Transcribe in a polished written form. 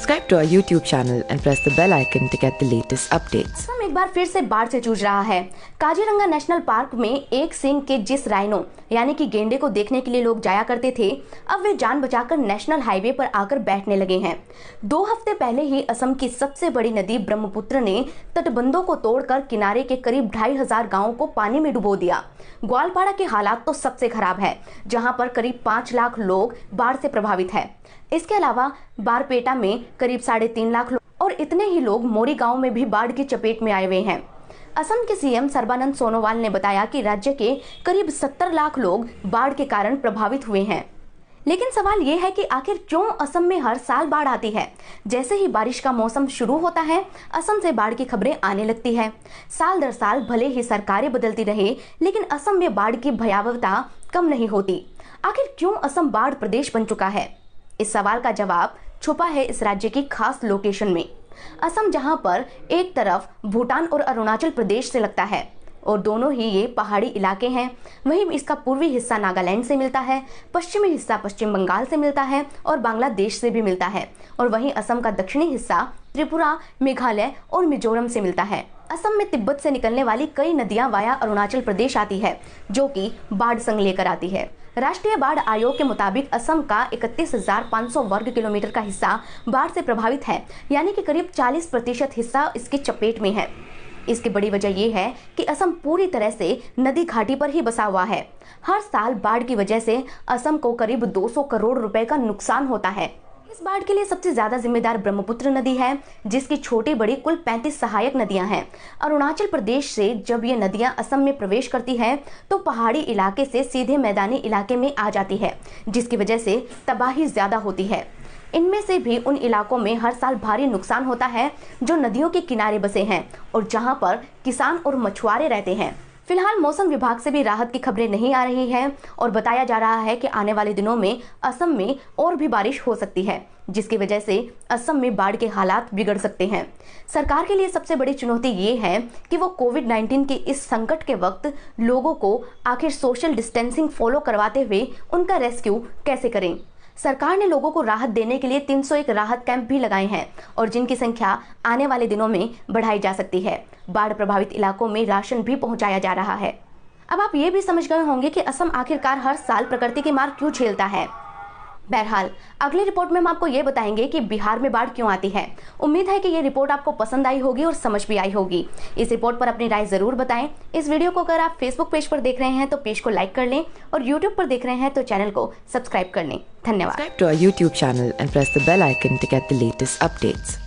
Subscribe to our YouTube channel and press the bell icon to get the latest updates. Assam एक बार फिर से बाढ़ से जूझ रहा है। काजीरंगा नेशनल पार्क में एक सींग के जिस राइनो यानी कि गेंडे को देखने के लिए लोग जाया करते थे, अब वे जान बचाकर नेशनल हाईवे पर आकर बैठने लगे हैं। 2 हफ्ते पहले ही असम की सबसे बड़ी नदी ब्रह्मपुत्र ने तटबंधों को तोड़कर किनारे के करीब 2500 गाँवों को पानी में डुबो दिया। ग्वालपाड़ा के हालात तो सबसे खराब है, जहाँ पर करीब 5 लाख लोग बाढ़ से प्रभावित है। इसके अलावा बारपेटा में करीब 3.5 लाख लोग और इतने ही लोग मोरी गांव में भी बाढ़ की चपेट में आए हुए हैं। असम के सीएम सर्बानंद सोनोवाल ने बताया कि राज्य के करीब 70 लाख लोग बाढ़ के कारण प्रभावित हुए हैं। लेकिन सवाल ये है कि आखिर क्यों असम में हर साल बाढ़ आती है? जैसे ही बारिश का मौसम शुरू होता है, असम से बाढ़ की खबरें आने लगती है। साल दर साल भले ही सरकारें बदलती रहे, लेकिन असम में बाढ़ की भयावहता कम नहीं होती। आखिर क्यों असम बाढ़ प्रदेश बन चुका है? इस सवाल का जवाब छुपा है इस राज्य की खास लोकेशन में। असम, जहां पर एक तरफ भूटान और अरुणाचल प्रदेश से लगता है और दोनों ही ये पहाड़ी इलाके हैं, वहीं इसका पूर्वी हिस्सा नागालैंड से मिलता है, पश्चिमी हिस्सा पश्चिम बंगाल से मिलता है और बांग्लादेश से भी मिलता है, और वहीं असम का दक्षिणी हिस्सा त्रिपुरा, मेघालय और मिजोरम से मिलता है। असम में तिब्बत से निकलने वाली कई नदियां वाया अरुणाचल प्रदेश आती है, जो कि बाढ़ संग लेकर आती है। राष्ट्रीय बाढ़ आयोग के मुताबिक असम का 31,500 वर्ग किलोमीटर का हिस्सा बाढ़ से प्रभावित है, यानी कि करीब 40% हिस्सा इसकी चपेट में है। इसकी बड़ी वजह यह है कि असम पूरी तरह से नदी घाटी पर ही बसा हुआ है। हर साल बाढ़ की वजह से असम को करीब 200 करोड़ रुपए का नुकसान होता है। इस बाढ़ के लिए सबसे ज्यादा जिम्मेदार ब्रह्मपुत्र नदी है, जिसकी छोटी बड़ी कुल 35 सहायक नदियां हैं। अरुणाचल प्रदेश से जब ये नदियां असम में प्रवेश करती हैं, तो पहाड़ी इलाके से सीधे मैदानी इलाके में आ जाती है, जिसकी वजह से तबाही ज्यादा होती है। इनमें से भी उन इलाकों में हर साल भारी नुकसान होता है जो नदियों के किनारे बसे हैं और जहां पर किसान और मछुआरे रहते हैं। फिलहाल मौसम विभाग से भी राहत की खबरें नहीं आ रही हैं और बताया जा रहा है कि आने वाले दिनों में असम में और भी बारिश हो सकती है, जिसकी वजह से असम में बाढ़ के हालात बिगड़ सकते हैं। सरकार के लिए सबसे बड़ी चुनौती ये है कि वो कोविड-19 के इस संकट के वक्त लोगों को आखिर सोशल डिस्टेंसिंग फॉलो करवाते हुए उनका रेस्क्यू कैसे करें। सरकार ने लोगों को राहत देने के लिए 301 राहत कैंप भी लगाए हैं और जिनकी संख्या आने वाले दिनों में बढ़ाई जा सकती है। बाढ़ प्रभावित इलाकों में राशन भी पहुंचाया जा रहा है। अब आप ये भी समझ गए होंगे कि असम आखिरकार हर साल प्रकृति की मार क्यों झेलता है। बहरहाल अगली रिपोर्ट में हम आपको ये बताएंगे कि बिहार में बाढ़ क्यों आती है। उम्मीद है कि ये रिपोर्ट आपको पसंद आई होगी और समझ भी आई होगी। इस रिपोर्ट पर अपनी राय जरूर बताएं। इस वीडियो को अगर आप फेसबुक पेज पर देख रहे हैं तो पेज को लाइक कर लें और यूट्यूब पर देख रहे हैं तो चैनल को सब्सक्राइब कर लें। धन्यवाद। Subscribe to our YouTube channel and press the bell icon to get the latest updates.